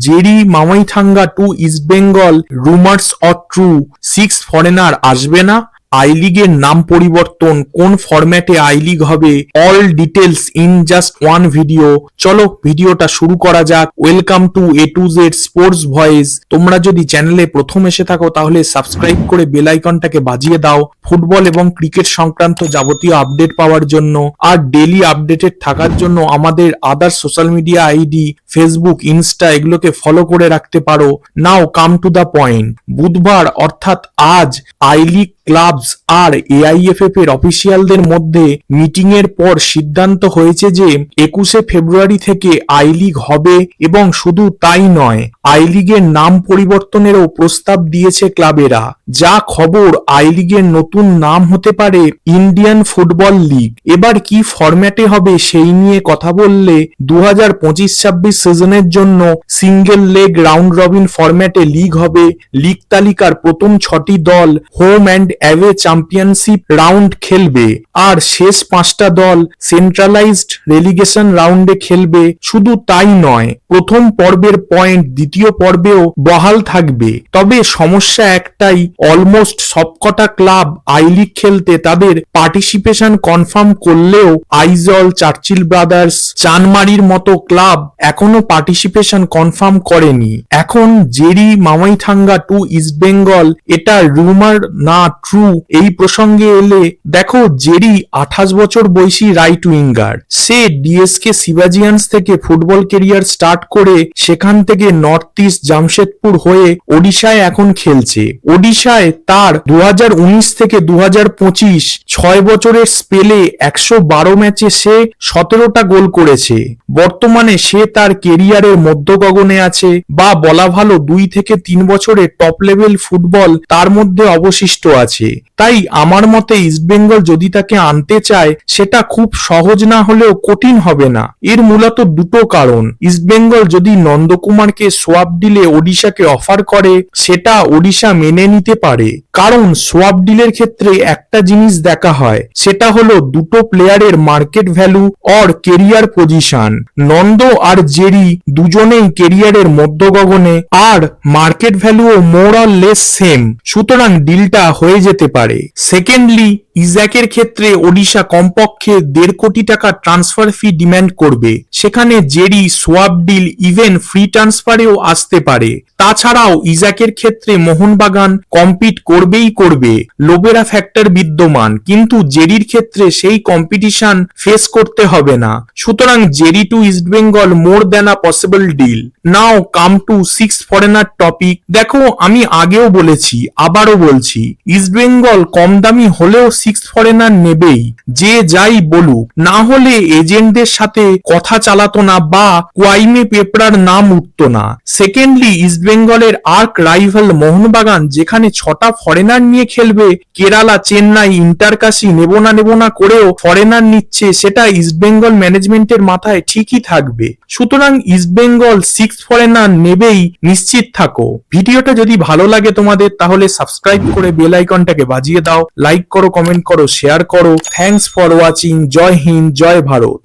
Jerry Mawihmingthanga to East Bengal, rumours or true, 6 foreigner আসবে না? I লিগের নাম পরিবর্তন, কোন ফরম্যাটে আই লিগ হবে, all details in just one video. চলো ভিডিওটা শুরু করা যাক। Welcome to A to Z sports voice. তোমরা যদি চ্যানেলে প্রথম এসে থাকো তাহলে সাবস্ক্রাইব করে বেল আইকনটাকে বাজিয়ে দাও ফুটবল এবং ক্রিকেট সংক্রান্ত যাবতীয় আপডেট পাওয়ার জন্য। আর ডেইলি আপডেটেড থাকার জন্য আমাদের other social media ID Facebook, Insta এগুলোকে ফলো করে রাখতে পারো। Now come to the point. বুধবার অর্থাৎ আজ আই লিগ ক্লাবস আর এআইএফএফ এর অফিসিয়ালদের মধ্যে মিটিং এর পর সিদ্ধান্ত হয়েছে যে 21শে ফেব্রুয়ারি থেকে আই লিগ হবে, এবং শুধু তাই নয়, আই লিগের নাম পরিবর্তনেরও প্রস্তাব দিয়েছে ক্লাবেরা। যা খবর, আই লিগের নতুন নাম হতে পারে ইন্ডিয়ান ফুটবল লিগ। এবার কি ফরম্যাটে হবে সেই নিয়ে কথা বললে 2025-26 সিজনের জন্য সিঙ্গেল লেগ রাউন্ড রবিন ফরম্যাটে লিগ হবে। লিগ তালিকার প্রথম 6টি দল home and away championship round খেলবে, আর শেষ 5টা দল সেন্ট্রালাইজড রেলিগেশন রাউন্ডে খেলবে। শুধু তাই নয়, প্রথম পর্বের পয়েন্ট দ্বিতীয় পর্বেও বহাল থাকবে। তবে সমস্যা একটাই, অলমোস্ট সবকটা ক্লাব আই লিগ খেলতে তাদের পার্টিসিপেশন কনফার্ম করলেও আইজল, চার্চিল ব্রাদার্স, চানমারির মতো ক্লাব এখনো পার্টিসিপেশন কনফার্ম করেনি। এখন জেরি মামাইথাঙ্গা টু ইস্ট বেঙ্গল, এটা রুমার না ট্রু, এই প্রসঙ্গে এলে দেখো, জেরি 28 বছর বয়সী রাইট উইঙ্গার। সে ডিএসকে শিবাজিয়ান্স থেকে ফুটবল কেরিয়ার স্টার্ট করে সেখান থেকে নর্থ ইস্ট জামশেদপুর হয়ে ওডিশায় এখন খেলছে। ওডিশায় তার 2019 থেকে 2025 6 বছরের স্পেলে 112 ম্যাচে সে 17টা গোল করেছে। বর্তমানে সে তার কেরিয়ারের মধ্যগগনে আছে, বা বলা ভালো 2 থেকে 3 বছরের টপ লেভেল ফুটবল তার মধ্যে অবশিষ্ট আছে। তাই আমার মতে ইস্টবেঙ্গল যদি তাকে আনতে চায় সেটা খুব সহজ না হলেও কঠিন হবে না। এর মূলত দুটো কারণ। ইস্টবেঙ্গল যদি নন্দকুমারকে সোয়াপ ডিলে ওডিশাকে অফার করে সেটা ওডিশা মেনে নিতে পারে, কারণ সোয়াপ ডিলের ক্ষেত্রে একটা জিনিস দেখা হয়, সেটা হলো দুটো প্লেয়ারের market value or career position. Nanda আর জেরি দুজনেই কেরিয়ারের মধ্যগগনে, আর মার্কেট ভ্যালুও মোর অর লেস সেম, সুতরাং ডিলটা হয়ে যেতে পারে। সেকেন্ডলি, ইজাকের ক্ষেত্রে ওডিশা কমপক্ষে 1.5 কোটি টাকা ট্রান্সফার ফি ডিমান্ড করবে, সেখানে Jerry swap deal even free ট্রান্সফারেও আসতে পারে। তাছাড়াও ইজাকের ক্ষেত্রে মোহনবাগান কম্পিট করবেই করবে, লোবেরা ফ্যাক্টর বিদ্যমান, কিন্তু জেরির ক্ষেত্রে সেই কম্পিটিশন ফেস করতে হবে না। সুতরাং Jerry to East Bengal more than a possible deal. Now come to 6 foreigner topic. দেখো, আমি আগেও বলেছি, আবারও বলছি, ইস্টবেঙ্গল কম দামি হলেও 6 ফরেনার নেবেই, যে যাই বলুক। না হলে এজেন্টদের সাথে কথা চালাতো না, বা কোয়াইমে পেপরার নাম উঠতো না। সেকেন্ডলি, ইস্টবেঙ্গলের আর্ক রাইভাল মোহনবাগান যেখানে 6টা ফরেনার নিয়ে খেলবে, কেরালা, চেন্নাই, ইন্টারকাশি নেব না করেও ফরেনার নিচ্ছে, সেটা ইস্টবেঙ্গল ম্যানেজমেন্টের মাথায় ঠিকই থাকবে। সুতরাং ইস্টবেঙ্গল 6 ফরেনার নেবেই, নিশ্চিত থাকো। ভিডিওটা যদি ভালো লাগে তোমাদের তাহলে সাবস্ক্রাইব করে বেল আইকনটাকে বাজিয়ে দাও, লাইক করো, কমেন্ট করো, শেয়ার করো। Thanks for watching. Jai Hind, Jai Bharat.